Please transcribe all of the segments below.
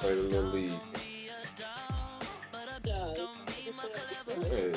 Play the little league. Yeah, Hey.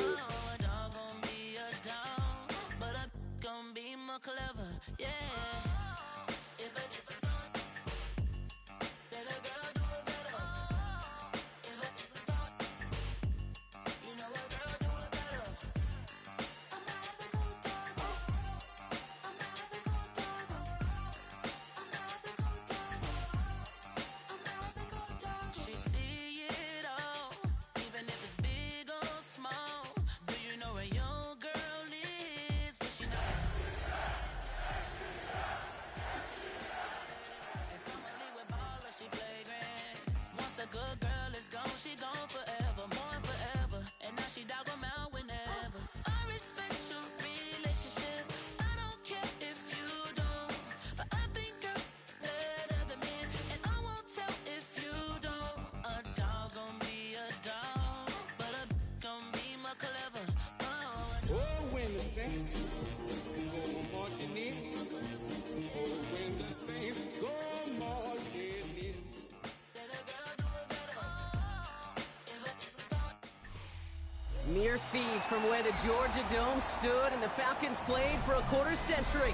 Mere fees from where the Georgia Dome stood and the Falcons played for a quarter century.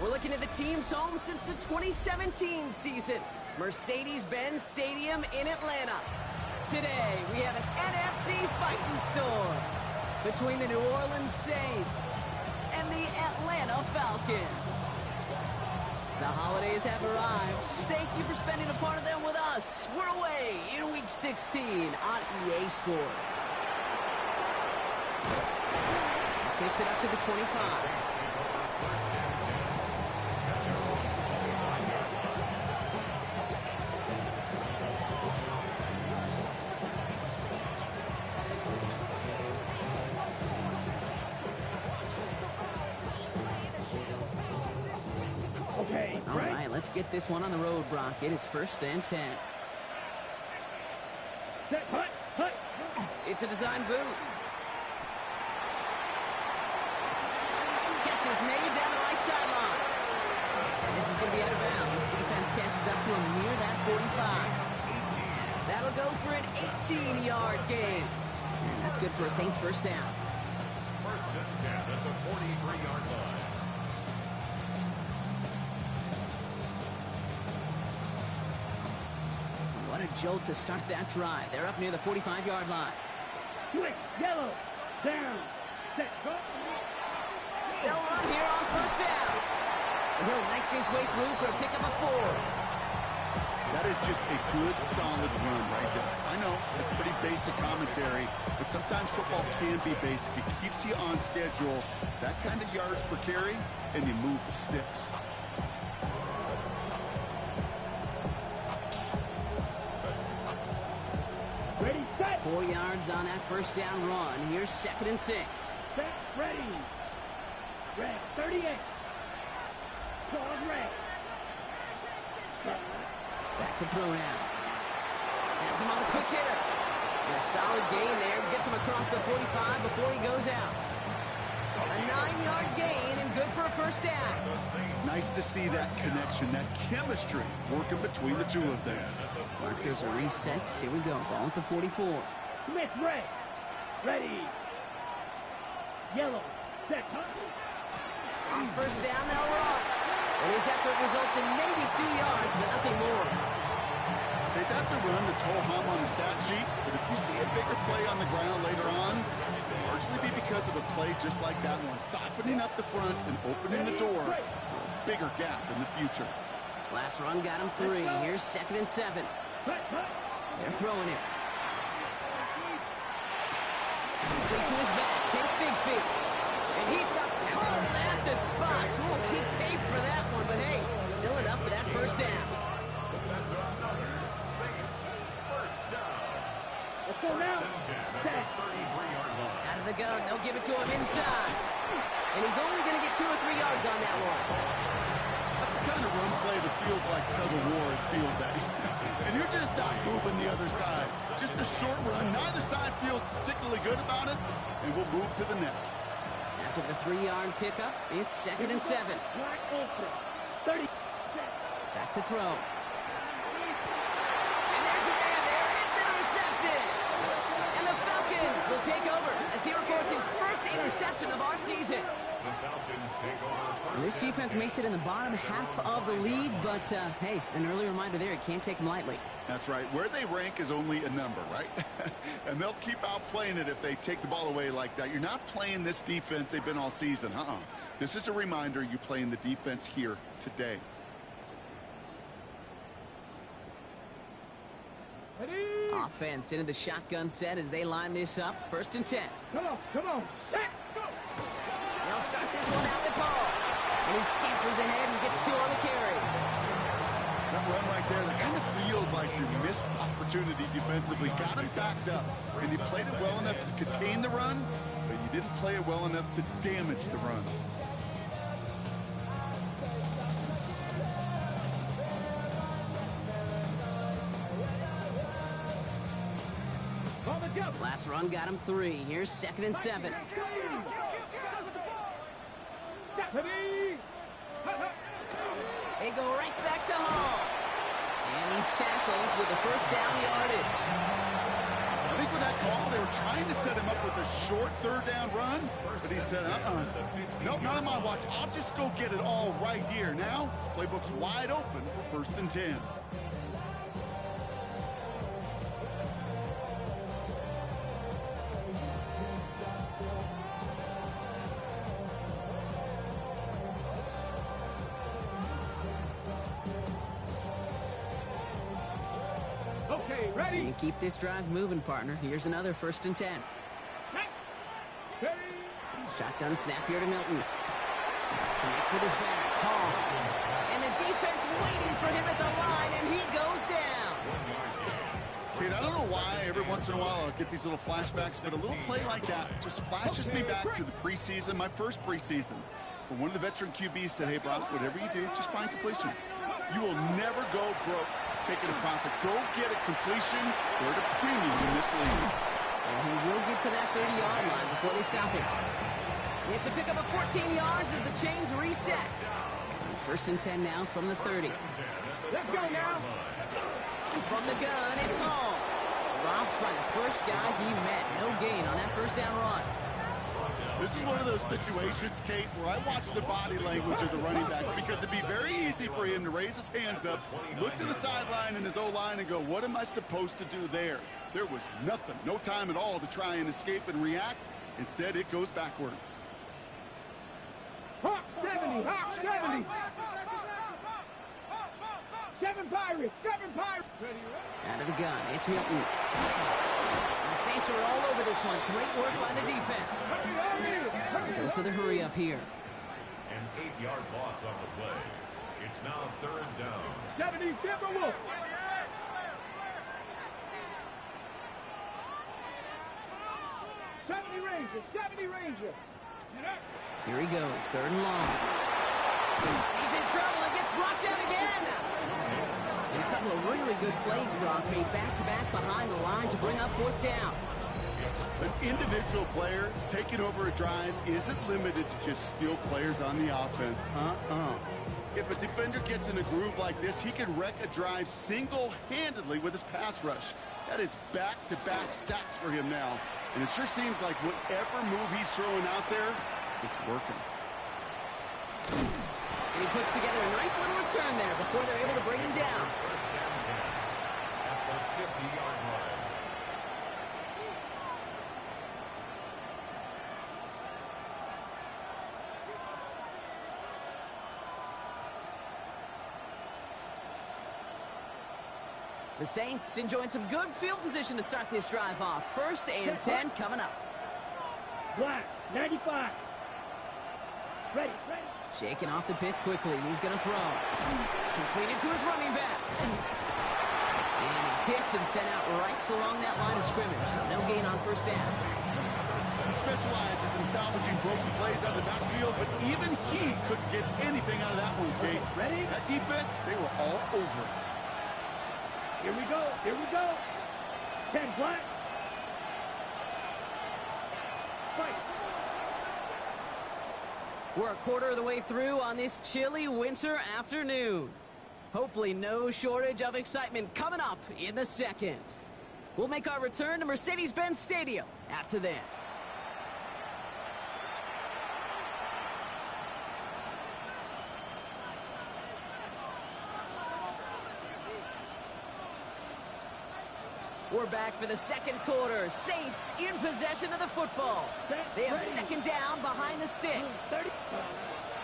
We're looking at the team's home since the 2017 season, Mercedes-Benz Stadium in Atlanta. Today, we have an NFC fighting storm between the New Orleans Saints and the Atlanta Falcons. The holidays have arrived. Thank you for spending a part of them with us. We're away in Week 16 on EA Sports. This makes it up to the 25. okay, All right, let's get this one on the road, Brock. It is 1st and 10. set, hut, hut. It's a design boot. Catch is made down the right sideline. This is going to be out of bounds. Defense catches up to him near that 45. That'll go for an 18-yard gain. And that's good for a Saints first down. 1st and 10 at the 43-yard line. What a jolt to start that drive. They're up near the 45-yard line. Switch, yellow, down, set, go. They'll run here on 1st down. And he'll knife his way through for a pickup of 4. That is just a good, solid run right there. I know, it's pretty basic commentary, but sometimes football can be basic. It keeps you on schedule, that kind of yards per carry, and you move the sticks. Ready, set, 4 yards on that 1st down run. Here's 2nd and 6. set, ready. Red, 38. Pause, red. Back to throw now. Has him on the quick hitter. And a solid gain there. Gets him across the 45 before he goes out. A 9-yard gain and good for a 1st down. Nice to see that connection, that chemistry working between the two of them. Markers are reset. Here we go. Ball at the 44. Smith, red. Ready. Yellow, set, hut. On 1st down, they'll run. And his effort results in maybe 2 yards, but nothing more. Hey, that's a run that's ho-hum on the stat sheet, but if you see a bigger play on the ground later on, it'll largely be because of a play just like that one, softening up the front and opening the door for a bigger gap in the future. Last run got him 3. Here's 2nd and 7. They're throwing it. Complete to his back. Take Bigsby. And he stopped cold at the spot. We won't keep paid for that one, but hey, still enough for that 1st down. That's another Saints 1st down. Let's go now. 33-yard line. Out of the gun, they'll give it to him inside. And he's only going to get 2 or 3 yards on that one. That's the kind of run play that feels like tug-of-war at field day. And you're just not moving the other side. Just a short run. Neither side feels particularly good about it, and we'll move to the next. After the 3-yard pickup, it's 2nd and 7. Black open. 30. Back to throw. And there's a man intercepted. And the Falcons will take over as he records his first interception of our season. The Falcons take over And this first and defense 10. may sit in the bottom half of the league, but hey, an early reminder there, you can't take them lightly. That's right. Where they rank is only a number, right? And they'll keep outplaying it if they take the ball away like that. You're not playing this defense they've been all season. This is a reminder you play in the defense here today. Ready? Offense into the shotgun set as they line this up. 1st and 10. Come on. Set, go. They'll start this one out with Paul. And he scampers ahead and gets 2 on the carry. That run right there, that kind of feels like your missed opportunity defensively. Got him backed up, and you played it well enough to contain the run, but you didn't play it well enough to damage the run. On the jump. Last run got him 3. Here's 2nd and 7. Ready? They go right back to Hall. And he's tackled with the 1st down yardage. I think with that call, they were trying to set him up with a short 3rd down run, but he said, nope, not on my watch. I'll just go get it all right here. Now, playbook's wide open for 1st and 10. Okay, ready? And keep this drive moving, partner. Here's another 1st and 10. Ready? Shotgun snap here to Milton. Connects with his back. Hall. And the defense waiting for him at the line, and he goes down. Kid, I don't know why every once in a while I'll get these little flashbacks, but a little play like that just flashes me back to the preseason, my first preseason. When one of the veteran QBs said, hey, Brock, whatever you do, just find completions. You will never go broke taking a profit. Go get a completion. They're at a premium in this league. And he will get to that 30-yard line before they stop him. It's a pickup of 14 yards as the chains reset. So 1st and 10 now from the 30. Let's go now. From the gun, it's Hall. Dropped by the first guy he met. No gain on that 1st down run. This is one of those situations, Kate, where I watch the body language of the running back because it'd be very easy for him to raise his hands up, look to the sideline and his O-line and go, what am I supposed to do there? There was nothing, no time at all to try and escape and react. Instead, it goes backwards. Hawk 70, Hawk 70. 7 Pirates. Ready? Out of the gun, it's Milton. And the Saints are all over this one. Great work by the defense. Goes to the hurry up here. An 8-yard loss on the play. It's now 3rd down. 70 Timberwolves. Seventy Rangers. Here he goes, 3rd and long. He's in trouble and gets brought down again. And a couple of really good plays, Brock, made back-to-back behind the line to bring up 4th down. An individual player taking over a drive isn't limited to just skilled players on the offense. If a defender gets in a groove like this, he can wreck a drive single-handedly with his pass rush. That is back-to-back sacks for him now. And it sure seems like whatever move he's throwing out there, it's working. And he puts together a nice little return there before they're able to bring him down. First down 10 at the 50-yard line. The Saints enjoying some good field position to start this drive off. 1st and 10 coming up. Black 95. Ready. Shaking off the pit quickly. He's going to throw. Completed to his running back. And he's hit and sent out right along that line of scrimmage. So no gain on 1st down. He specializes in salvaging broken plays out of the backfield, but even he couldn't get anything out of that one, Kate. Ready? That defense, they were all over it. Here we go. 10 Black. Fight. We're a quarter of the way through on this chilly winter afternoon. Hopefully no shortage of excitement coming up in the 2nd. We'll make our return to Mercedes-Benz Stadium after this. We're back for the second quarter. Saints in possession of the football. They have second down behind the sticks.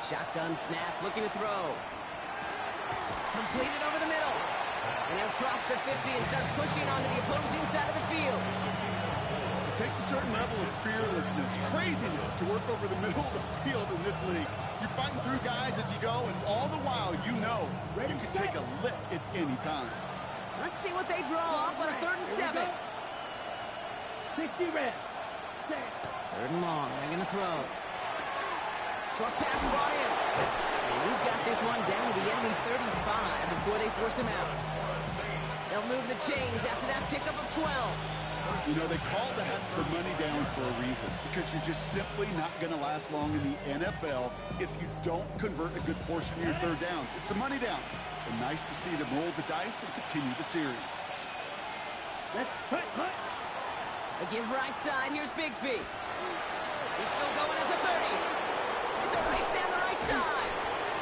Shotgun snap, looking to throw. Completed over the middle. And they'll cross the 50 and start pushing onto the opposing side of the field. It takes a certain level of fearlessness, craziness to work over the middle of the field in this league. You're fighting through guys as you go, and all the while you know you can take a lick at any time. Let's see what they draw up on a 3rd and 7. 60 red. 3rd and long. They're going to throw. Short pass brought in. And he's got this one down to the enemy 35 before they force him out. They'll move the chains after that pickup of 12. You know, they call that the money down for a reason, because you're just simply not going to last long in the NFL if you don't convert a good portion of your 3rd downs. It's the money down. And nice to see them roll the dice and continue the series. Let's cut. A give right side. Here's Bigsby. He's still going at the 30. It's a race down the right side.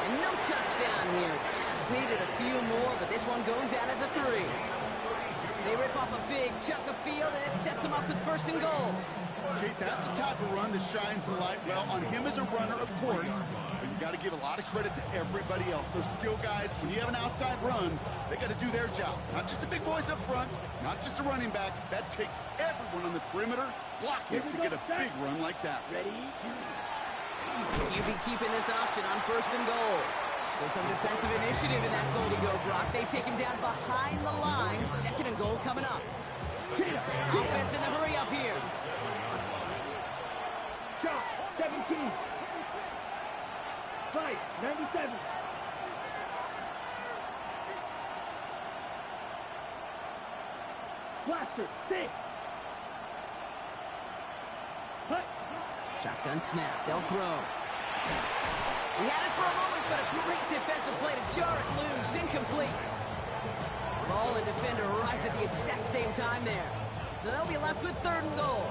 And no touchdown here. Just needed a few more, but this one goes out at the 3. They rip off a big chunk of field, and it sets them up with 1st and goal. Okay, that's the type of run that shines the light well on him as a runner, of course. But you got to give a lot of credit to everybody else. Those skill guys, when you have an outside run, they got to do their job. Not just the big boys up front, not just the running backs. That takes everyone on the perimeter blocking to get a big run like that. Ready? You'll be keeping this option on 1st and goal. So some defensive initiative in that goal to go, Brock. They take him down behind the line. 2nd and goal coming up. Offense in the hurry up here. Shot, 17. Fight, 97. Blaster, 6. Cut. Shotgun snap. They'll throw. He had it for a moment, but a great defensive play to jar it loose. Incomplete. Ball and defender arrived at the exact same time there. So they'll be left with 3rd and goal.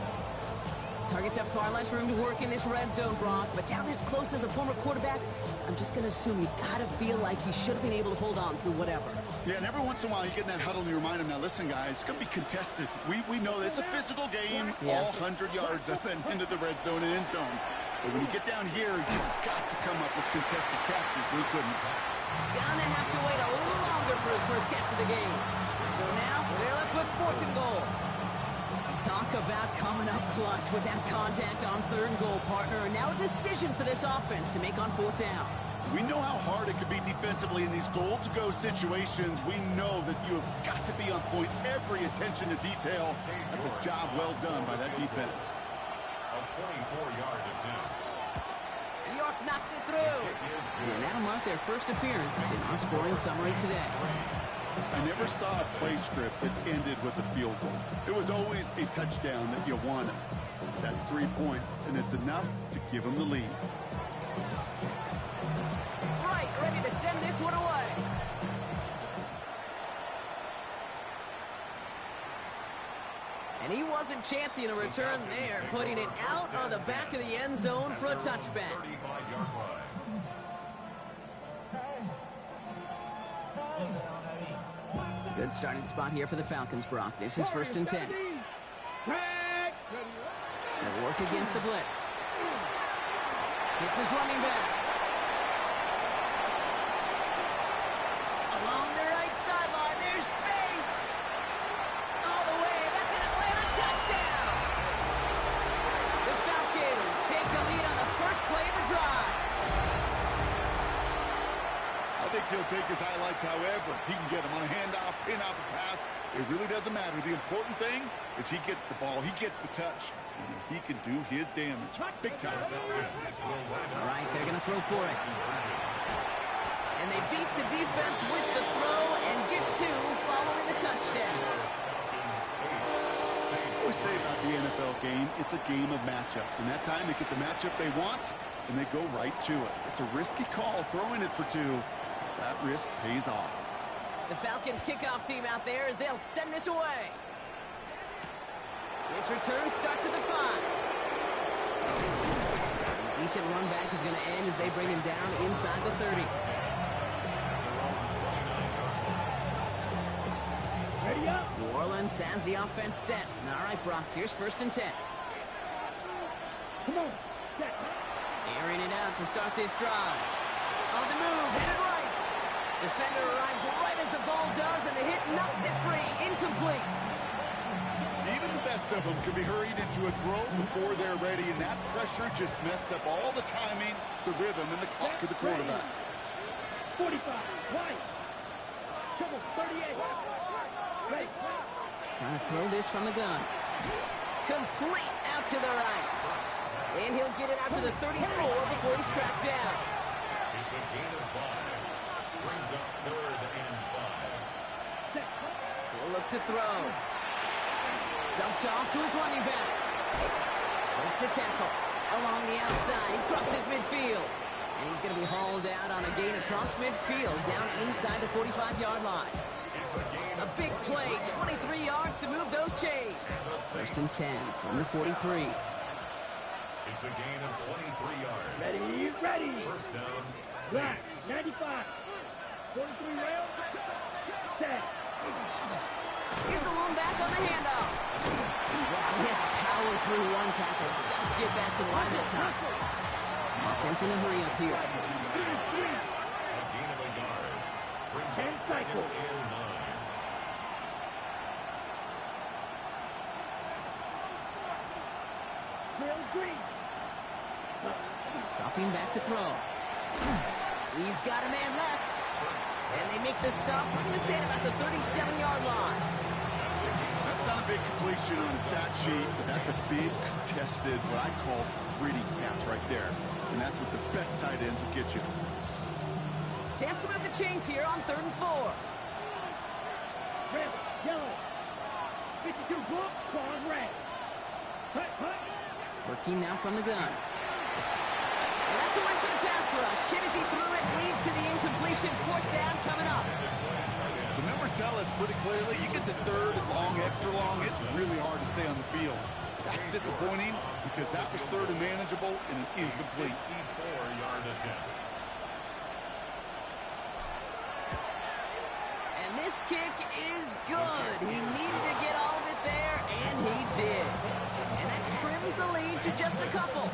Targets have far less room to work in this red zone, Brock. But down this close as a former quarterback, I'm just going to assume you got to feel like he should have been able to hold on through whatever. Yeah, and every once in a while you get in that huddle and you remind him, now listen, guys, it's going to be contested. We know this. It's a physical game, all 100 yards up and into the red zone and end zone. But when you get down here, you've got to come up with contested catches. We couldn't. Gonna have to wait a little longer for his first catch of the game. So now, they're left with 4th and goal. Talk about coming up clutch with that contact on 3rd and goal, partner. And now a decision for this offense to make on 4th down. We know how hard it can be defensively in these goal-to-go situations. We know that you have got to be on point, every attention to detail. That's a job well done by that defense. A 24-yard attempt. New York knocks it through. And that'll mark their first appearance in our scoring summary today. I never saw a play script that ended with a field goal. It was always a touchdown that you wanted. That's 3 points, and it's enough to give them the lead. Right, ready to send this one away. And he wasn't chancing a return there, putting it out on the back of the end zone for a touchback. 35-yard line. Good starting spot here for the Falcons, Brock. This is 1st and 10. They'll work against the blitz. Hits his running back. Along the right sideline, there's space. All the way, that's an Atlanta touchdown. The Falcons take the lead on the first play of the drive. I think he'll take his highlights however he can get them on a handoff, pin off a pass. It really doesn't matter. The important thing is he gets the ball, he gets the touch, and he can do his damage. Big time. All right, they're going to throw for it. And they beat the defense with the throw and get 2 following the touchdown. I always say about the NFL game, it's a game of matchups. And that time they get the matchup they want, and they go right to it. It's a risky call throwing it for 2. That risk pays off. The Falcons kickoff team out there as they'll send this away. This return starts at the 5. Decent run back is going to end as they bring him down inside the 30. Ready up. New Orleans has the offense set. All right, Brock, here's 1st and 10. Come on. Set. Airing it out to start this drive. On the move, headed right. Defender arrives right as the ball does, and the hit knocks it free. Incomplete. Even the best of them can be hurried into a throw before they're ready, and that pressure just messed up all the timing, the rhythm, and the clock of the quarterback. 45. Right. Come on. 38. Right. Trying to throw this from the gun. Complete out to the right. And he'll get it out to the 34 before he's tracked down. It's a gain of 5. Brings up 3rd and 5. He'll look to throw. Dumped off to his running back. Breaks the tackle. Along the outside, he crosses midfield. And he's going to be hauled out on a gain across midfield, down inside the 45-yard line. A big play, 23 yards to move those chains. 1st and 10 from the 43. It's a gain of 23 yards. Ready. 1st down, Black. 6. 95. 43 rail. Set. Here's the lone back on the handoff. Wow, he had to power through one tackle just to get back to the line that time. Offense in a hurry up here. A gain of a yard. Brings up 2nd and 9. Rail green. Dropping back to throw. He's got a man left. And they make the stop. We're going to say it about the 37-yard line. That's not a big completion on the stat sheet, but that's a big contested, what I call gritty catch right there. And that's what the best tight ends will get you. Chance to move the chains here on 3rd and 4. Red. Yellow. 52 book. Cross red. Hut. Working now from the gun. And that's away from the pass rush. Hit as he threw it, leads to the incompletion. 4th down coming up. The numbers tell us pretty clearly, you get to 3rd and long, extra long, it's really hard to stay on the field. That's disappointing because that was 3rd and manageable and an incomplete. 54-yard attempt. And this kick is good. He needed to get all of it there, and he did. And that trims the lead to just a couple.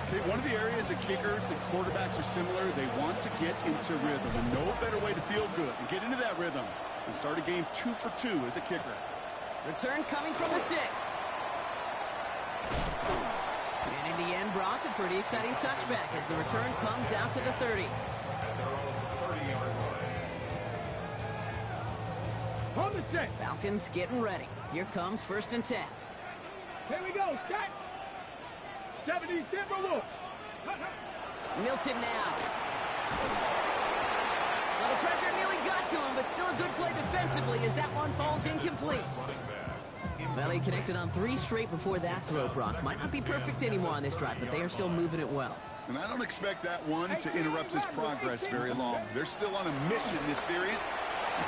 Okay, one of the areas that kickers and quarterbacks are similar, they want to get into rhythm, and no better way to feel good and get into that rhythm and start a game 2 for 2 as a kicker. Return coming from the 6. And in the end, Brock, a pretty exciting touchback as the return comes out to the 30. At their own 30-yard line. On the 6. Falcons getting ready. Here comes 1st and 10. Here we go. Set. 70 Timberwolves. Milton now. Well, the pressure nearly got to him, but still a good play defensively as that one falls incomplete. Well, he connected on 3 straight before that throw, Brock. Might not be perfect anymore on this drive, but they are still moving it well. And I don't expect that one to interrupt his progress very long. They're still on a mission this series.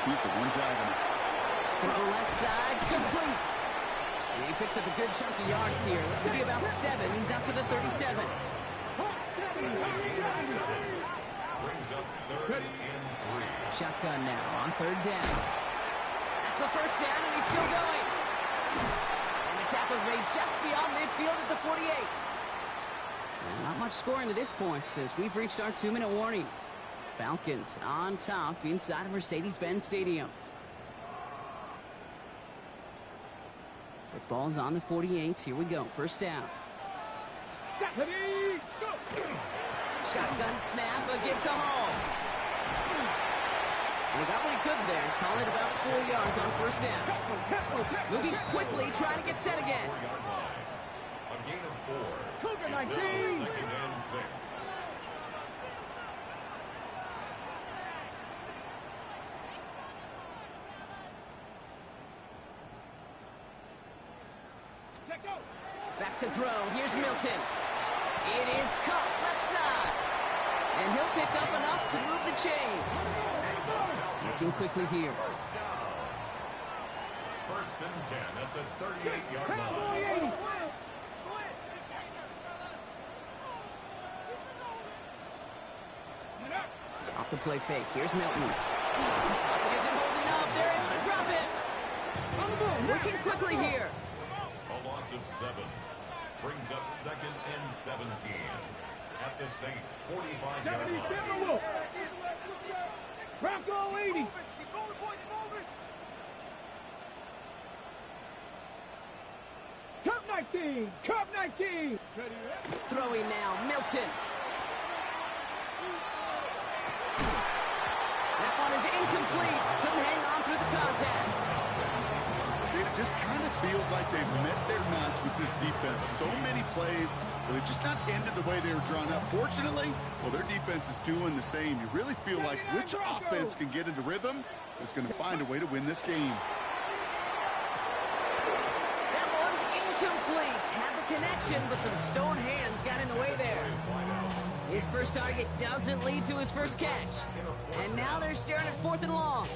He's the one driving it. Throw left side, complete. And he picks up a good chunk of yards here. Looks to be about 7. He's out to the 37. Brings up 3rd and 3. Shotgun now on 3rd down. That's the 1st down, and he's still going. And the tackle's made just beyond midfield at the 48. And not much scoring to this point as we've reached our 2-minute warning. Falcons on top inside of Mercedes-Benz Stadium. Football's on the 48. Here we go. 1st down. Shotgun snap, a give to Hall. And he got what he could there. Call it about 4 yards on 1st down. Moving quickly, trying to get set again. 4-yard line. A gain of 4. Cougar It's now 19. 2nd and 6. Back to throw. Here's Milton. It is caught left side. And he'll pick up enough to move the chains. Looking quickly here. First and 10 at the 38-yard line. Cowboy 80. Off the play fake. Here's Milton. Pocket isn't holding up. They're able to drop it. On the ball. Working quickly here. A loss of 7 brings up second and 17 at the Saints' 45-yard 70 line. Timberwolves. Bronco 80. Cup 19. Cup 19. Throwing now. Milton. That one is incomplete. Couldn't hang on through the contact. It just kind of feels like they've met their match with this defense. So many plays, but they've just not ended the way they were drawn up. Fortunately, well, their defense is doing the same. You really feel like which offense can get into rhythm is going to find a way to win this game. That one's incomplete. Had the connection, but some stone hands got in the way there. His first target doesn't lead to his first catch. And now they're staring at 4th and long.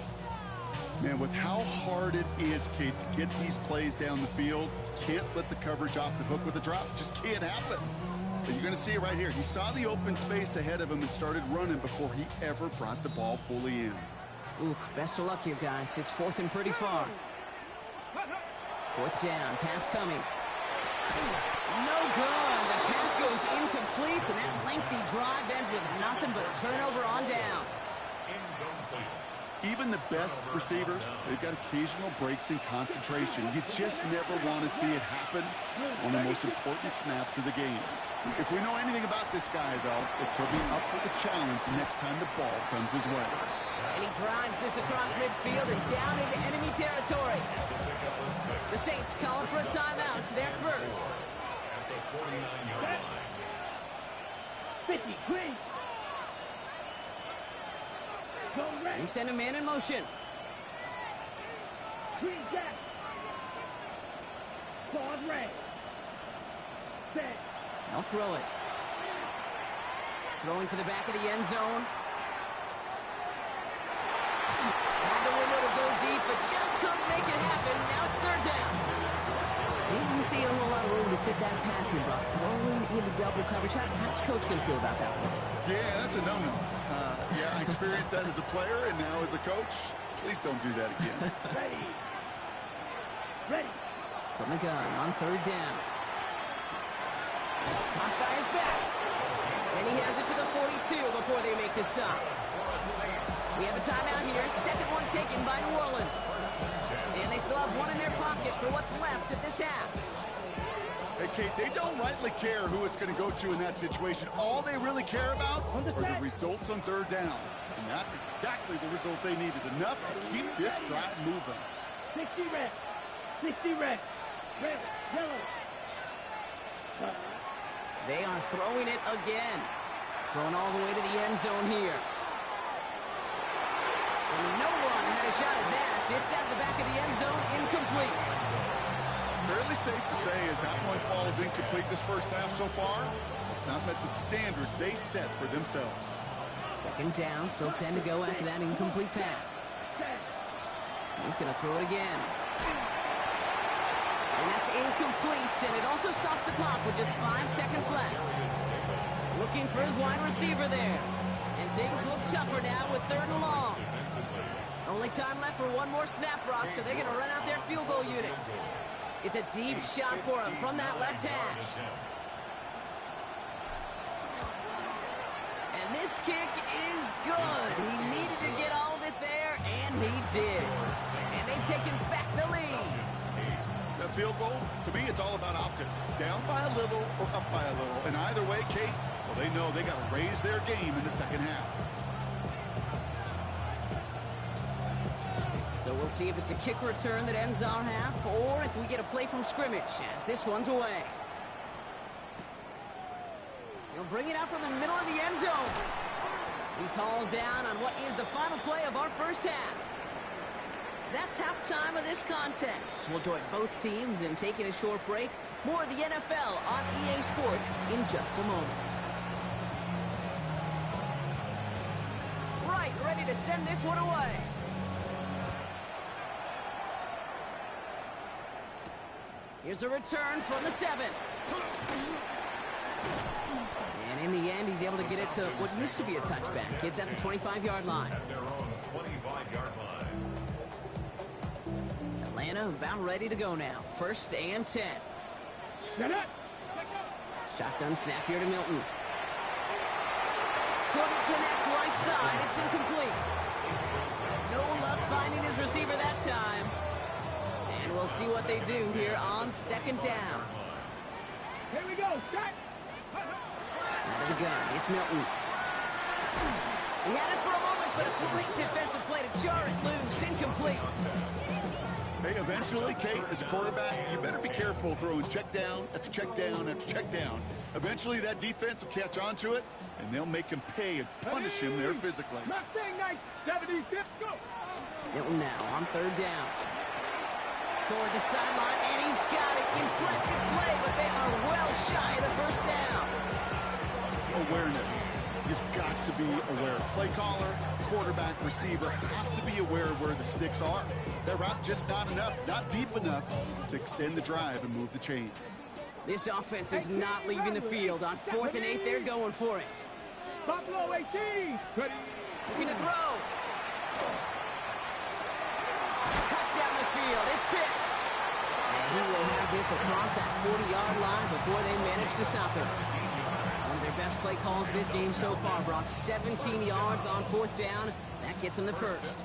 Man, with how hard it is, Kate, to get these plays down the field, can't let the coverage off the hook with a drop. Just can't happen. But you're going to see it right here. He saw the open space ahead of him and started running before he ever brought the ball fully in. Oof, best of luck here, guys. It's 4th and pretty far. 4th down, pass coming. No good. The pass goes incomplete, and that lengthy drive ends with nothing but a turnover on downs. Even the best receivers, they've got occasional breaks in concentration. You just never want to see it happen on the most important snaps of the game. If we know anything about this guy, though, it's he'll be up for the challenge next time the ball comes his way. And he drives this across midfield and down into enemy territory. The Saints calling for a timeout. They're first. At the 49-yard line. 50, green. Go red. He sent a man in motion. Green jack. Quad red. Set. They'll throw it. Throwing for the back of the end zone. Had the window to go deep, but just couldn't make it happen. Now it's 3rd down. Didn't see a whole lot of room to fit that passing, but throwing into double coverage. How's Coach going to feel about that one? Yeah, that's a no-no. Yeah, I experienced that as a player and now as a coach. Please don't do that again. Ready. Ready. From the gun on 3rd down. Caught by his back. And he has it to the 42 before they make the stop. We have a timeout here. Second one taken by New Orleans. And they still have one in their pocket for what's left of this half. Hey, Kate, they don't rightly care who it's going to go to in that situation. All they really care about are the results on 3rd down. And that's exactly the result they needed. Enough to keep this drive moving. 60 red. 60 red. Red. Yellow. They are throwing it again. Going all the way to the end zone here. And no one had a shot at that. It's at the back of the end zone, incomplete. Fairly safe to say as that one falls incomplete this first half so far, it's not met the standard they set for themselves. 2nd down, still 10 to go after that incomplete pass. He's going to throw it again. And that's incomplete, and it also stops the clock with just 5 seconds left. Looking for his wide receiver there. And things look tougher now with 3rd and long. Only time left for one more snap, Brock, so they're going to run out their field goal unit. It's a deep shot for him from that left hash. And this kick is good. He needed to get all of it there, and he did. And they've taken back the lead. That field goal, to me, it's all about optics. Down by a little or up by a little. And either way, Kate, well, they know they got to raise their game in the second half. So we'll see if it's a kick return that ends our half, or if we get a play from scrimmage, as this one's away. He'll bring it out from the middle of the end zone. He's hauled down on what is the final play of our first half. That's halftime of this contest. We'll join both teams in taking a short break. More of the NFL on EA Sports in just a moment. Right, ready to send this one away. Here's a return from the 7. And in the end, he's able to get it to what used to be a touchback. It's at the 25-yard line. At their own 25-yard line. Atlanta about ready to go now. 1st and 10. Shotgun snap here to Milton. Couldn't connect right side. It's incomplete. No luck finding his receiver that time. And we'll see what they do here on 2nd down. Here we go. Start. Out of the gun, it's Milton. He had it for a moment, but a great defensive play to jar it loose. Incomplete. Hey, eventually, Kate, as a quarterback, you better be careful throwing check down after check down after check down. Eventually, that defense will catch on to it, and they'll make him pay and punish him there physically. Mustang 76. Go. Milton now on 3rd down. Toward the sideline, and he's got it. Impressive play, but they are well shy of the 1st down. Awareness. You've got to be aware. Play caller, quarterback, receiver have to be aware of where the sticks are. That route just not enough, not deep enough to extend the drive and move the chains. This offense is not leaving the field. On 4th and 8, they're going for it. Buffalo 18. Ready. Looking to throw. Cut down the field. It's Pitts. And he will have this across that 40-yard line before they manage to stop him. One of their best play calls this game so far, Brock. 17 yards on 4th down. That gets them the 1st.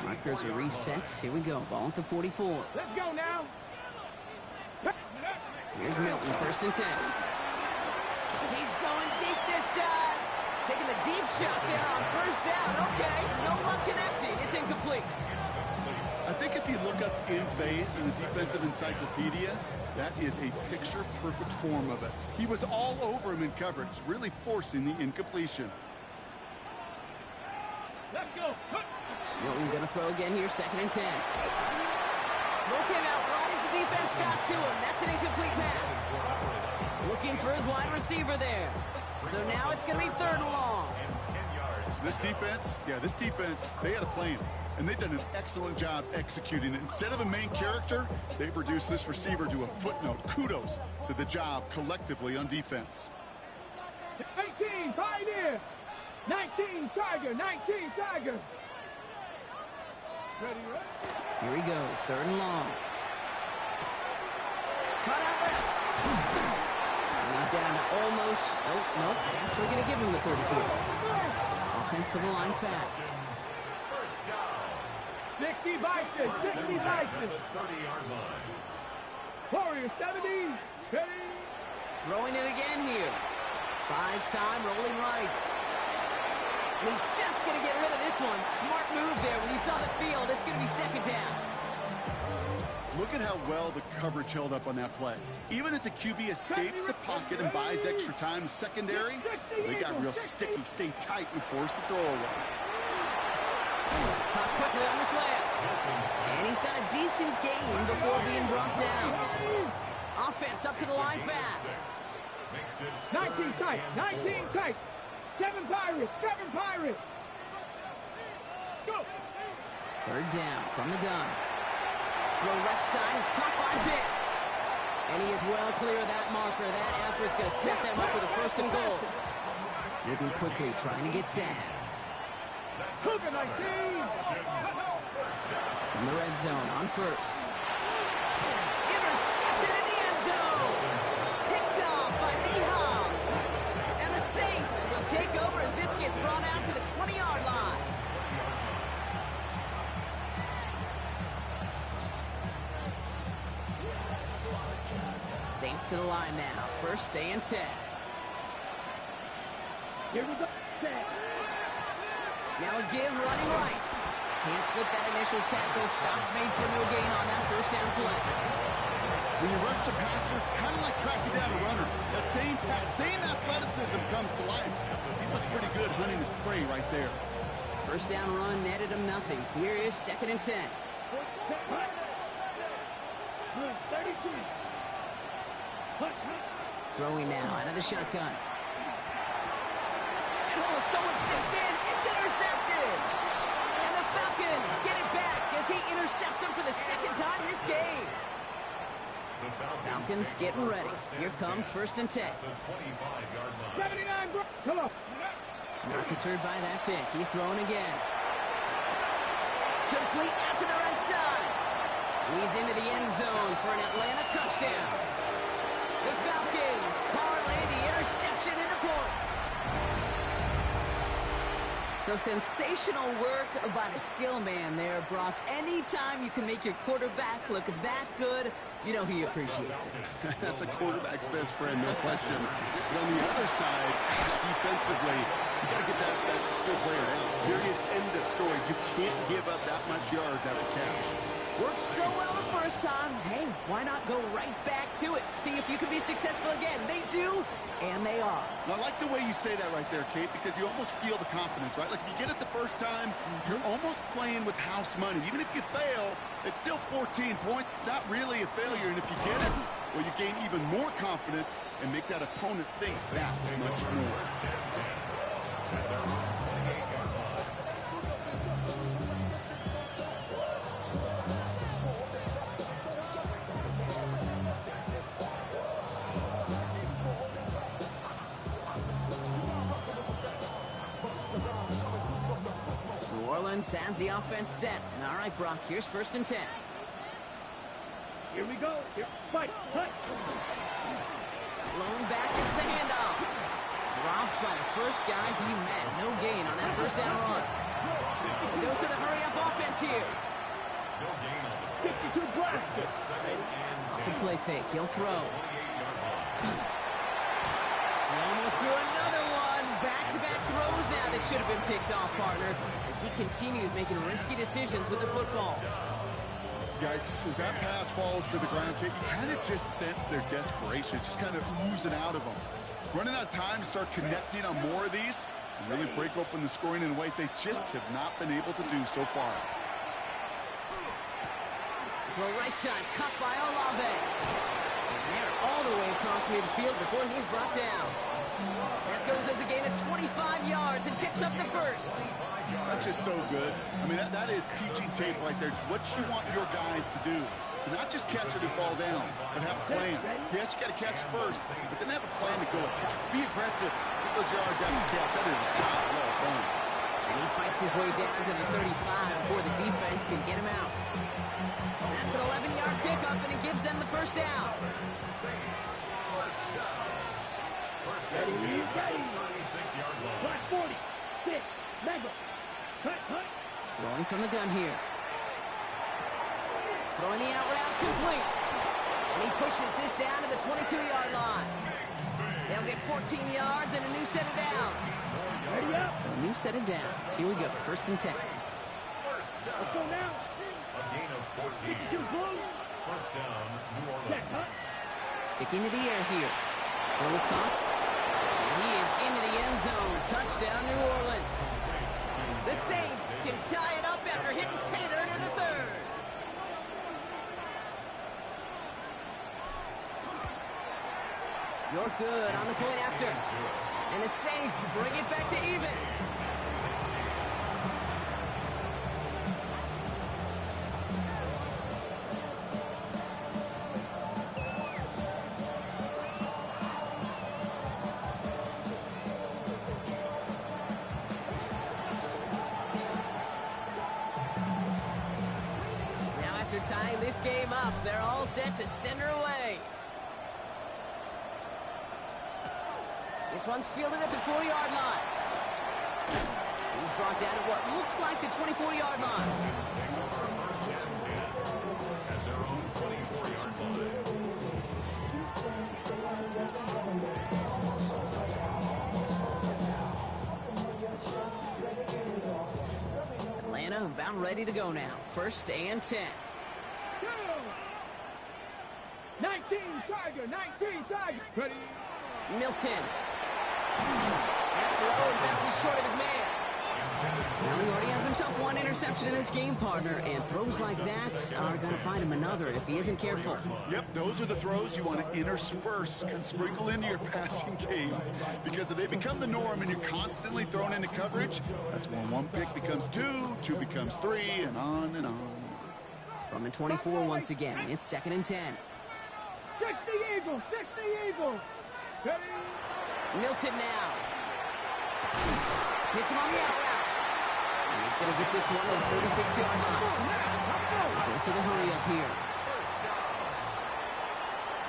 Markers are reset. Here we go. Ball at the 44. Let's go now. Here's Milton, 1st and 10. He's going deep this time. Taking the deep shot there on 1st down. Okay, no luck connecting. It's incomplete. I think if you look up in phase in the defensive encyclopedia, that is a picture-perfect form of it. He was all over him in coverage, really forcing the incompletion. Let's go. Milton going to throw again here, 2nd and 10. Throw came out right as the defense got to him. That's an incomplete pass. Looking for his wide receiver there. So now it's going to be 3rd and long. This defense, they had a plan. And they've done an excellent job executing it. Instead of a main character, they've reduced this receiver to a footnote. Kudos to the job collectively on defense. 18, Pioneer. 19, Tiger. 19, Tiger. Ready, ready. Here he goes, 3rd and long. Cut out left. And he's down to almost, nope, actually going to give him the 34. Offensive line fast. 60 Bison, 60 Bison. 30-yard line. Warrior 70, ready. Throwing it again here. Buys time, rolling right. And he's just going to get rid of this one. Smart move there. When you saw the field, it's going to be 2nd down. Look at how well the coverage held up on that play. Even as the QB escapes the pocket and buys extra time secondary, they got real sticky, stay tight, and force the throw away. Caught quickly on the slant. And he's got a decent gain before being brought down. Offense up to the line fast. 19 tight, 19 tight. 7 Pirates, 7 Pirates. Go. 3rd down from the gun. The left side is caught by Pitts. And he is well clear of that marker. That effort's going to set them up with a 1st and goal. Moving quickly, trying to get set. Cougar 19. In the red zone on 1st. Intercepted in the end zone. Picked off by Nihal. And the Saints will take over as this gets brought out to the 20-yard line. Saints to the line now. 1st and 10. Here we go. Now a give running right. Can't slip that initial tackle. Stops made for no gain on that 1st down play. When you rush the passer, it's kind of like tracking down a runner. That same athleticism comes to life. He looked pretty good hunting his prey right there. 1st down run netted him nothing. Here is 2nd and 10. 32. Throwing now out of the shotgun. Oh, someone stepped in. It's intercepted. And the Falcons get it back as he intercepts him for the 2nd time this game. Falcons getting ready. Here comes 1st and 10. The 25-yard line. 79, bro. Come on. Not deterred by that pick. He's throwing again. Complete out to the right side. He's into the end zone for an Atlanta touchdown. The Falcons parlay the interception into points. So sensational work by the skill man there, Brock. Anytime you can make your quarterback look that good, you know he appreciates it. That's a quarterback's best friend, no question. But on the other side, gosh, defensively, you got to get that skill player down. Period. End of story. You can't give up that much yards after catch. Worked so well the first time. Hey, why not go right back to it? See if you can be successful again. They do, and they are. I like the way you say that right there, Kate, because you almost feel the confidence, right? Like if you get it the first time, you're almost playing with house money. Even if you fail, it's still 14 points. It's not really a failure. And if you get it, well, you gain even more confidence and make that opponent think that much more. Has the offense set. All right, Brock, here's 1st and 10. Here we go. Here. Fight. Fight. Blown back, it's the handoff. Dropped by the first guy he met. No gain on that 1st down run. Goes to the hurry-up offense here. 52 blast. Off the play fake, he'll throw. He almost threw another one. Back-to-back throws now that should have been picked off, partner, as he continues making risky decisions with the football. Yikes, as that pass falls to the ground, Kate, you kind of just sense their desperation, just kind of oozing out of them. Running out of time to start connecting on more of these and really break open the scoring in a way they just have not been able to do so far. To the right side, cut by Olave. And they're all the way across midfield before he's brought down. That goes as a gain of 25 yards and picks up the 1st. That's just so good. I mean, that is teaching tape right there. It's what you want your guys to do. To not just catch it and fall down, but have a plan. Yes, you got to catch it first, but then have a plan to go attack. Be aggressive. Get those yards after the catch. That is a job well done. And he fights his way down to the 35 before the defense can get him out. And that's an 11-yard pickup, and it gives them the 1st down. Ready, ready. 36-yard line. Black 40. 6. Mango. Cut. Throwing from the gun here. Throwing the out route complete. And he pushes this down to the 22-yard line. They'll get 14 yards and a new set of downs. Ready up. So a new set of downs. Here we go. 1st and 10. Let's go now. A gain of 14. 52 blue. 1st down, New Check. Orleans. Sticking to the air here. Ball is caught. And he is into the end zone. Touchdown, New Orleans. The Saints can tie it up after hitting pay dirt in the 3rd. You're good on the point after. And the Saints bring it back to even. Now after tying this game up, they're all set to send her away. This one's fielded at the 4-yard line. He's brought down at what looks like the 24-yard line. At their own 24-yard line. Atlanta about ready to go now. 1st and 10. 19 Tiger. 19 Tiger. Ready. Milton. That's low and bounces short of his man. Well, he already has himself one interception in this game, partner, and throws like that are going to find him another if he isn't careful. Yep, those are the throws you want to intersperse and sprinkle into your passing game. Because if they become the norm and you're constantly thrown into coverage, that's when one pick becomes 2, 2 becomes 3, and on and on. From the 24 once again, it's 2nd and 10. 60 Eagles, 60 Eagles. Ready? Milton now. Hits him on the out route. And he's going to get this one on the 36-yard line. Goes to the hurry up here.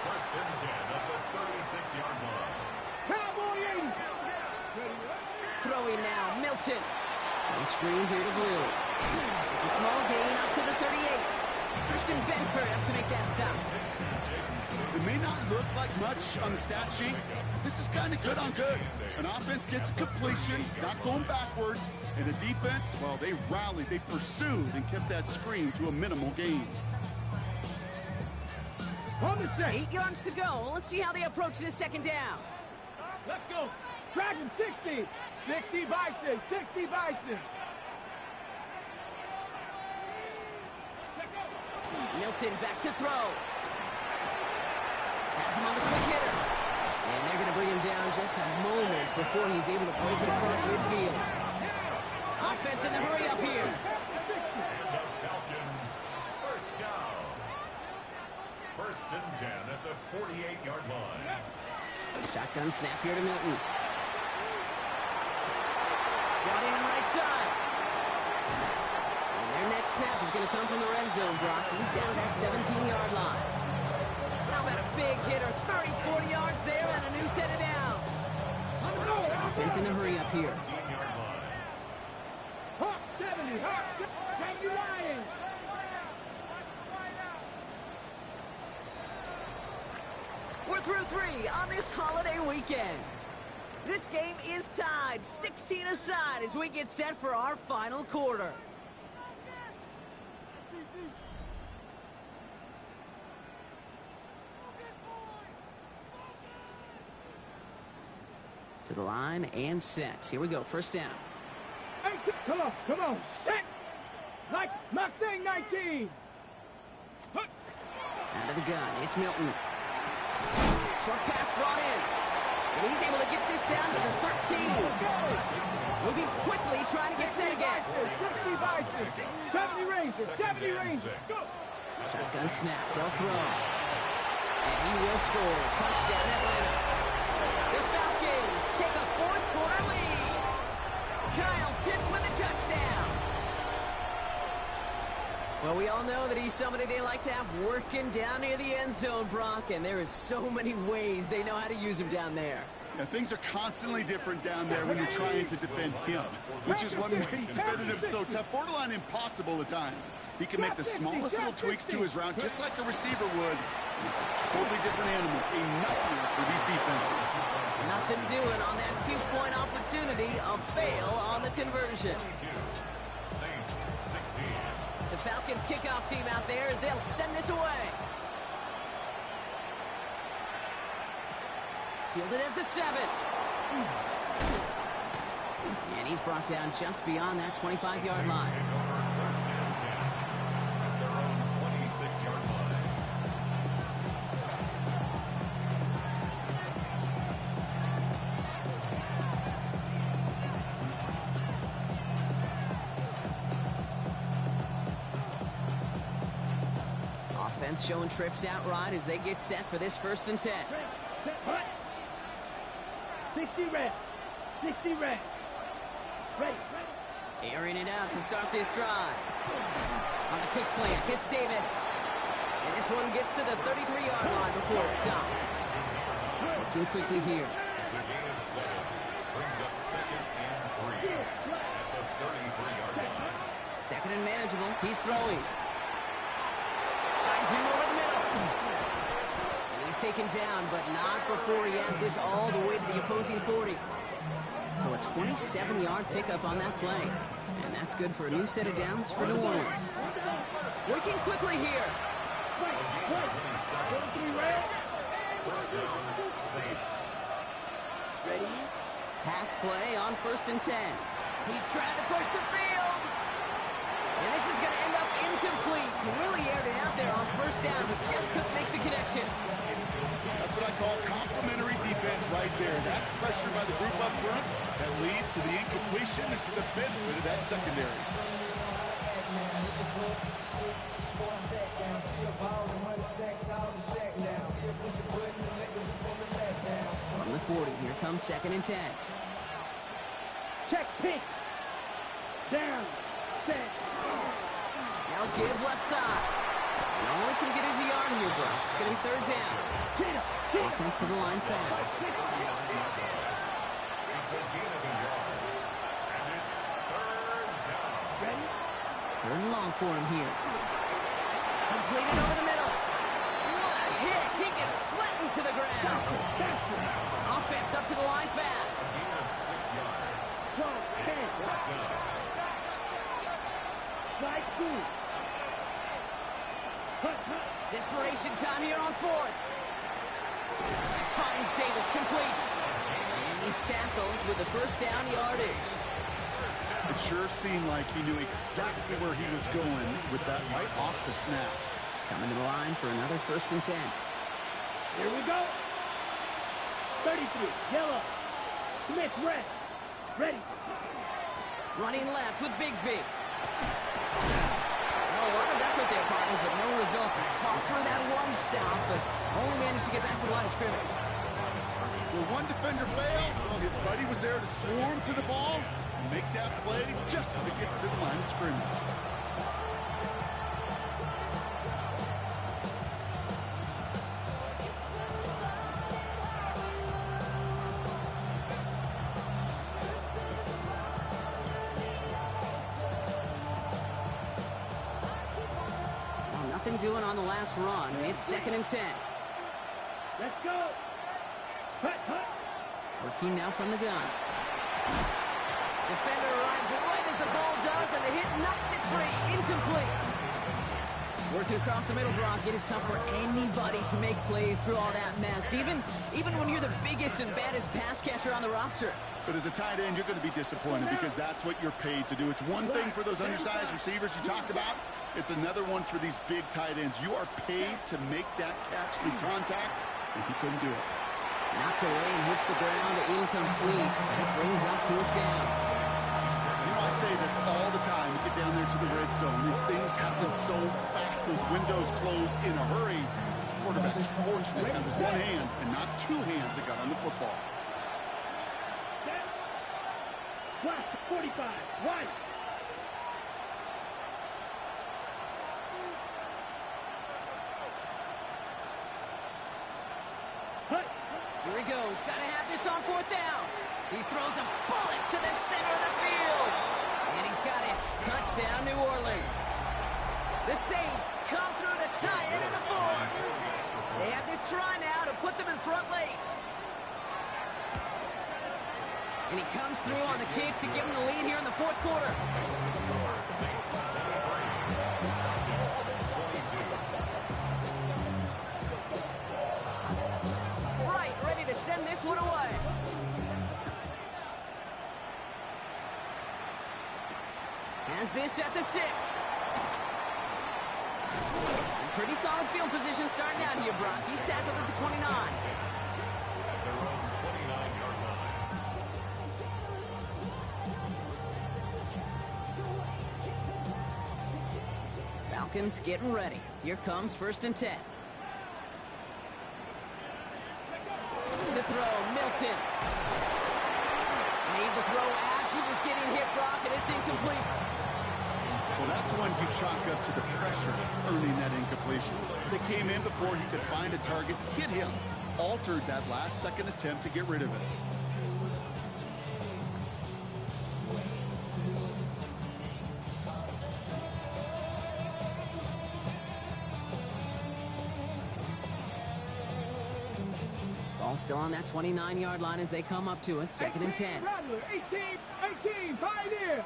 First and 10 at the 36-yard line. Cowboy 80. Throwing now, Milton. And screen here to Blue. It's a small gain up to the 38. Christian Benford up to make that stop. It may not look like much on the stat sheet. This is kind of good on good. An offense gets a completion, not going backwards, and the defense, well, they rallied, they pursued, and kept that screen to a minimal gain. On the set. 8 yards to go. Let's see how they approach this second down. Let's go. Dragon 60. 60 Bison. 60 Bison. Milton back to throw. Has him on the quick hitter. And they're going to bring him down just a moment before he's able to break it across midfield. Offense in the hurry up here. And the Falcons, first down. First and 10 at the 48-yard line. Shotgun snap here to Milton. Got in right side. And their next snap is going to come from the red zone, Brock. He's down at that 17-yard line. How about a big hitter? 30, 40 yards there and a new set of downs. Offense in the hurry up here. 15-yard line. Hawk 70. Hawk 70 Lions. We're through 3 on this holiday weekend. This game is tied 16 aside as we get set for our final quarter. To the line and set. Here we go. First down. Hey, come on, come on. Set. Like Mustang 19. Out of the gun. It's Milton. Short pass brought in. And he's able to get this down to the 13. Moving quickly, trying to get set again. 60 Bison. 70 Rangers. 70 Rangers. Go. Shotgun snap. They'll throw. And he will score. Touchdown, Atlanta. The Falcons take a fourth quarter lead. Kyle Pitts with a touchdown. Well, we all know that he's somebody they like to have working down near the end zone, Brock, and there is so many ways they know how to use him down there. Yeah, things are constantly different down there when you're trying to defend him, which is what makes defending him so tough, borderline impossible at times. He can make the smallest little tweaks to his route just like a receiver would, and it's a totally different animal, a nightmare for these defenses. Nothing doing on that two-point opportunity, a fail on the conversion. 22. Saints, 16. The Falcons kickoff team out there as they'll send this away. Fielded at the 7. And he's brought down just beyond that 25-yard line. Take over first and 10 at their own 26-yard line. Offense showing trips out right as they get set for this first and 10. 60 red. 60 red. Ready. Airing it out to start this drive. On the quick slant, it's Davis. And this one gets to the 33-yard line before it's stopped. Looking quickly here. It's a gain of 7. Brings up second and 3 at the 33-yard line. Second and manageable. He's throwing. Finds him over the middle. And he's taken down, but not before he has this all the way to the opposing 40. So a 27-yard pickup on that play. And that's good for a new set of downs for New Orleans. Working quickly here. First down, Saints. Ready. Pass play on first and 10. He's trying to push the field. And this is going to end up incomplete. He really aired it out there on first down, but just couldn't make the connection. That's what I call complimentary defense right there. That pressure by the group up front, that leads to the incompletion and to the benefit of that secondary. comes 2nd and 10. Check pitch. Down. Set. Now give left side. And only can get his a yard here, bro. It's going to be 3rd down. Offense to the line fast. It's a gain of a yard. And it's 3rd down. Ready? 3rd and long for him here. Completed over the middle. What a hit. He gets flattened to the ground. Offense up to the line fast. A gain of 6 yards. 12, 10. It's 4th down. Slide 2. Hut, hut. Desperation time here on 4th. Finds Davis complete. And he's tackled with the 1st down yardage. It sure seemed like he knew exactly where he was going with that right off the snap. Coming to the line for another 1st and 10. Here we go. 33. Yellow. Smith red. Ready. Running left with Bigsby. Oh, a lot of effort there, partner, but no results. He fought through that one stop, but only managed to get back to the line of scrimmage. Will one defender fail? Well, his buddy was there to swarm to the ball and make that play just as it gets to the line of scrimmage. Nothing doing on the last run. It's 2nd and 10. Let's go. Hut, hut. Working now from the gun. Defender arrives right as the ball does, and the hit knocks it free. Incomplete. Working across the middle, Brock. It is tough for anybody to make plays through all that mess, even when you're the biggest and baddest pass catcher on the roster. But as a tight end, you're going to be disappointed because that's what you're paid to do. It's one thing for those undersized receivers you talked about. It's another one for these big tight ends. You are paid to make that catch through contact, and he couldn't do it. Knocked away and hits the ground, incomplete. It brings up 4th down. You know, I say this all the time. You get down there to the red zone, and things happen so fast. Those windows close in a hurry. The quarterback's fortunate that was one hand and not 2 hands that got on the football. Watch 45. One. Hut. Here he goes. Got to have this on 4th down. He throws a bullet to the center of the field. And he's got it. Touchdown, New Orleans. The Saints come through to tie it in the 4th. They have this try now to put them in front late. And he comes through on the kick to give them the lead here in the 4th quarter. Right, ready to send this one away. Has this at the 6. Pretty solid field position starting out here, Brock. He's tackled at the 29. At their own 29-yard line. Falcons getting ready. Here comes 1st and 10. To throw, Milton. Made the throw as he was getting hit, Brock, and it's incomplete. Well, that's when you chalk up to the pressure earning that incompletion. They came in before he could find a target, hit him, altered that last-second attempt to get rid of it. Ball still on that 29-yard line as they come up to it. 2nd and 10. Rattler, 18, Pioneer.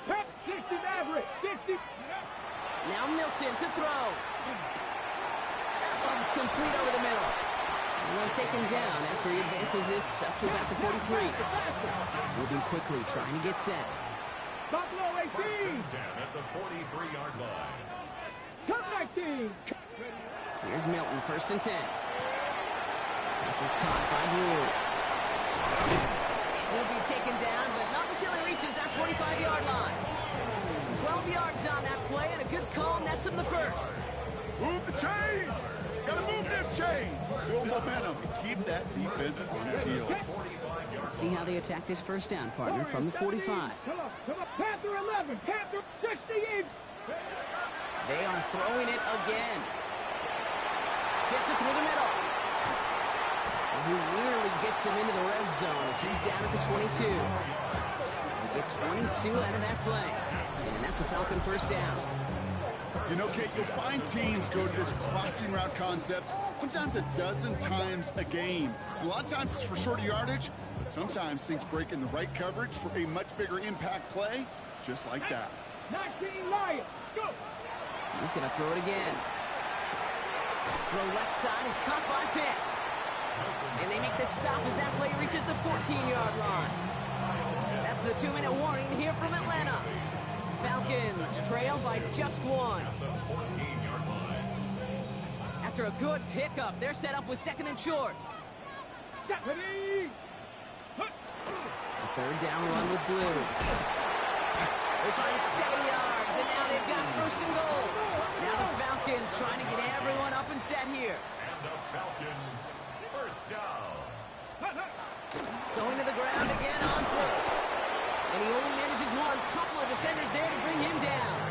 Pep, 60 Maverick, 60. Now Milton to throw. That one's complete over the middle. And they'll take him down after he advances this up to about the 43. Moving quickly, trying to get set. Buffalo, 18. 1st and 10 at the 43-yard line. Come 19. Here's Milton, 1st and 10. This is caught by Blue. He'll be taken down, but not until he reaches that 45-yard line. 12 yards on that play, and a good call nets him the 1st. Move the chains! Gotta move them chains! Build momentum and keep that defense on its heels. Let's see how they attack this first down, partner, from the 45. Come on. Panther 11, Panther 68. They are throwing it again. Fits it through the middle. And he nearly gets them into the red zone as he's down at the 22. They get 22 out of that play. And that's a Falcon first down. You know, Kate, you'll find teams go to this crossing route concept sometimes a dozen times a game. A lot of times it's for shorter yardage, but sometimes things break in the right coverage for a much bigger impact play, just like that. 19 Lions, go! He's going to throw it again. The left side is caught by Pitts. And they make the stop as that play reaches the 14-yard line. That's the 2-minute warning here from Atlanta. Falcons trail by just one. After a good pickup, they're set up with second and short. Stephanie! A third down run with blue. They find 7 yards, and now they've got first and goal. Now the Falcons trying to get everyone up and set here. And the Falcons first down. Going to the ground again on first. And he only manages one. Couple of defenders there to bring him down.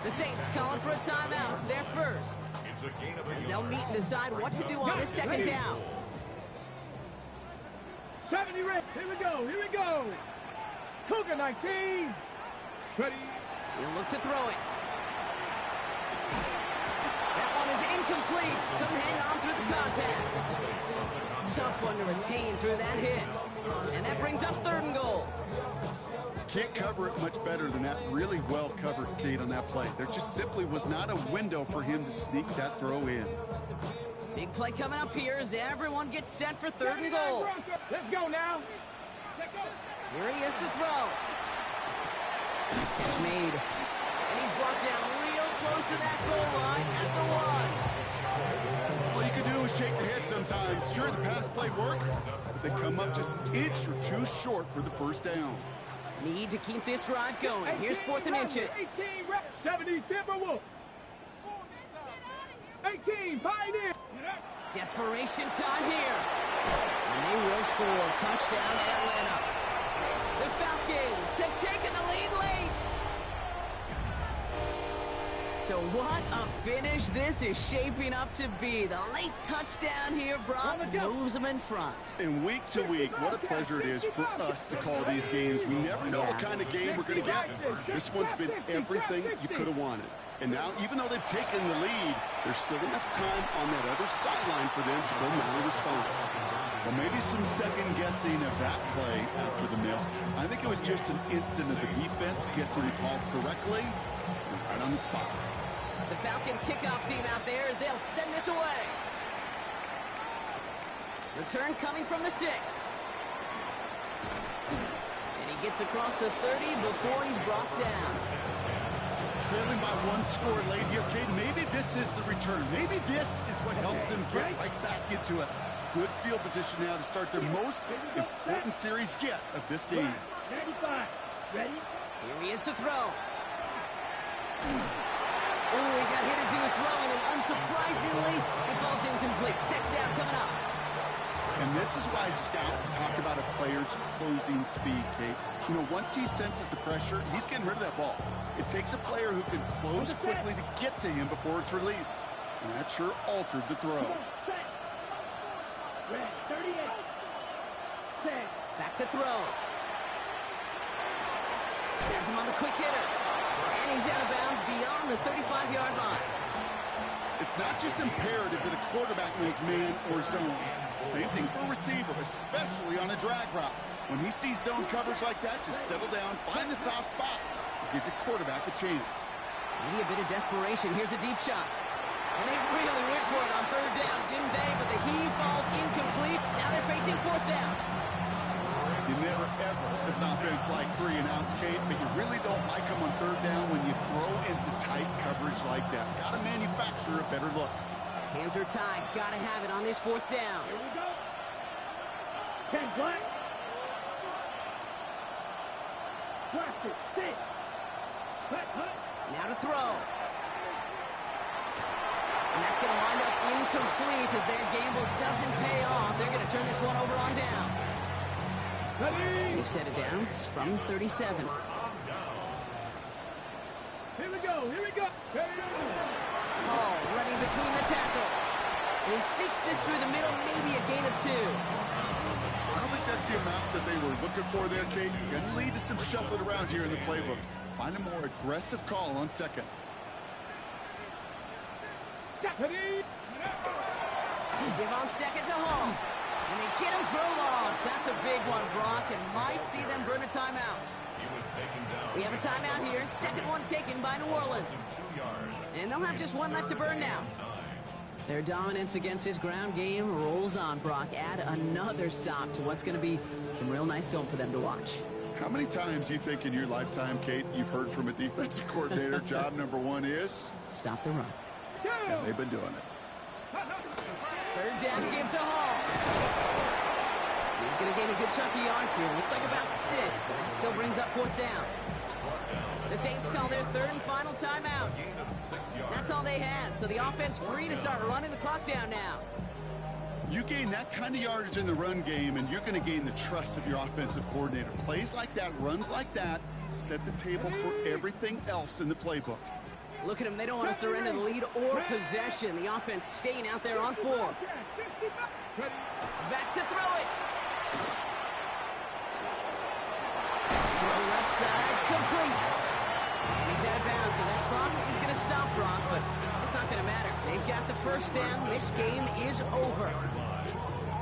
The Saints calling for a timeout. They're first. It's a gain of a As they'll meet and decide what to do on this second down. 70 red. Here we go. Cougar 19. Ready. He'll look to throw it. That one is incomplete. Couldn't hang on through the contact. Tough one to retain through that hit. And that brings up third and goal. Can't cover it much better than that. Really well covered, Kate, on that play. There just simply was not a window for him to sneak that throw in. Big play coming up here as everyone gets set for third and goal. Let's go now. Here he is to throw. Catch made. And he's brought down real close to that goal line at the 1. All you can do is shake your head sometimes. Sure, the pass play works, but they come up just an inch or two short for the first down. Need to keep this drive going. Here's 4th and inches. 70 Timberwolves. 18 Pioneer. Desperation time here. And they will score. Touchdown Atlanta. The Falcons have taken the lead late. So what a finish this is shaping up to be. The late touchdown here, Brock, moves them in front. And week to week, what a pleasure it is for us to call these games. We never know what kind of game we're going to get. This one's been everything you could have wanted. And now, even though they've taken the lead, there's still enough time on that other sideline for them to go mount a response. Well, maybe some second guessing of that play after the miss. I think it was just an instant of the defense guessing the call correctly and right on the spot. The Falcons kickoff team out there as they'll send this away. Return coming from the 6. And he gets across the 30 before he's brought down. Trailing by one score late here, Kate. Maybe this is the return. Maybe this is what helps them get right back into a good field position now to start their most important series yet of this game. 95. Ready? Here he is to throw. Oh, he got hit as he was throwing, and unsurprisingly, it falls incomplete. Second down coming up. And this is why scouts talk about a player's closing speed, Kate. You know, once he senses the pressure, he's getting rid of that ball. It takes a player who can close quickly to get to him before it's released. And that sure altered the throw. Red, 38. Back to throw. Has him on the quick hitter. And he's out of bounds beyond the 35-yard line. It's not just imperative that a quarterback knows man or zone. Same thing for a receiver, especially on a drag route. When he sees zone coverage like that, just settle down, find the soft spot, and give your quarterback a chance. Maybe a bit of desperation. Here's a deep shot. And they really went for it on third down, didn't they? But the heave falls incomplete. Now they're facing 4th down. You never, ever, as an offense, like 3 and outs, Kate, but you really don't like them on third down when you throw into tight coverage like that. Got to manufacture a better look. Hands are tied. Got to have it on this 4th down. Here we go. 10 black. Plastic, stick. Hut. Now to throw. And that's going to wind up incomplete as their gamble doesn't pay off. They're going to turn this one over on downs. Ready? They've set it downs from 37. Here we go. Here we go. Hall running between the tackles. He sneaks this through the middle, maybe a gain of 2. I don't think that's the amount that they were looking for there, Kate. Going to lead to some shuffling around here in the playbook. Find a more aggressive call on second. Ready? They give on second to Hall. And they get him for a loss. That's a big one, Brock, and might see them burn a timeout. He was taken down. We have a timeout here. Second one taken by New Orleans. 2 yards. And they'll have just one left to burn now. Their dominance against his ground game rolls on, Brock. Add another stop to what's going to be some real nice film for them to watch. How many times do you think in your lifetime, Kate, you've heard from a defensive coordinator, job number 1 is? Stop the run. And they've been doing it. Third down give to Hall. He's going to gain a good chunk of yards here. Looks like about 6, but that still brings up 4th down. The Saints call their third and final timeout. That's all they had, so the offense free to start running the clock down now. You gain that kind of yardage in the run game, and you're going to gain the trust of your offensive coordinator. Plays like that, runs like that, set the table for everything else in the playbook. Look at them. They don't want to surrender the lead or possession. The offense staying out there on 4. Back to throw it. Throw left side, complete. And he's out of bounds, so that clock is going to stop Brock, but it's not going to matter. They've got the first down. This game is over.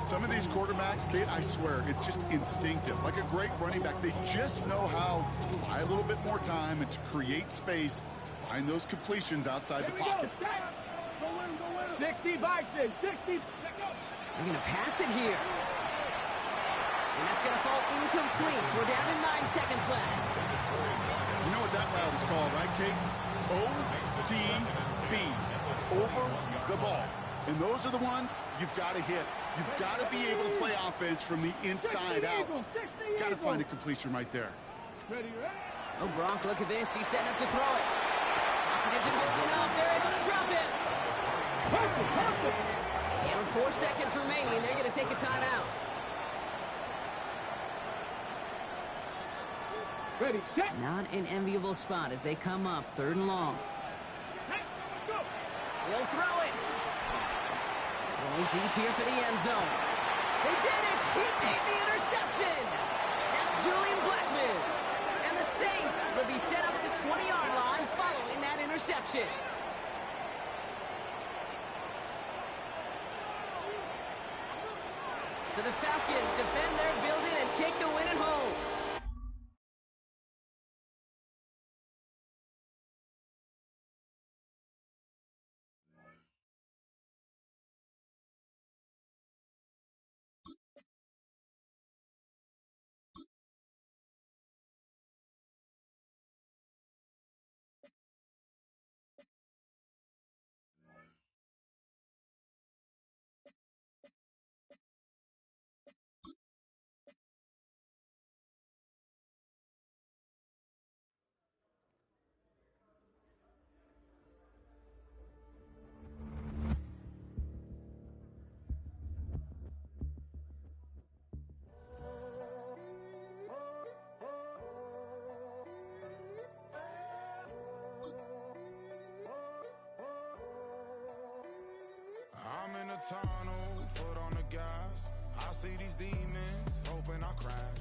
Some of these quarterbacks, Kate, I swear, it's just instinctive. Like a great running back, they just know how to buy a little bit more time and to create space to find those completions outside the pocket. 60 by 6. 60. They're going to pass it here. And that's going to fall incomplete. We're down to 9 seconds left. You know what that route is called, right, Kate? OTB, over the ball. And those are the ones you've got to hit. You've got to be able to play offense from the inside out. Got to find a completion right there. Oh, Brock, look at this. He's setting up to throw it. It isn't holding up. They're able to drop it. And with 4 seconds remaining, they're going to take a timeout. Ready, set. Not an enviable spot as they come up 3rd and long. They'll throw it. Roll deep here for the end zone. They did it. He made the interception. That's Julian Blackman. And the Saints will be set up at the 20-yard line following that interception. So the Falcons defend their building and take the win at home. I'm in a tunnel, foot on the gas. I see these demons, hoping I crash.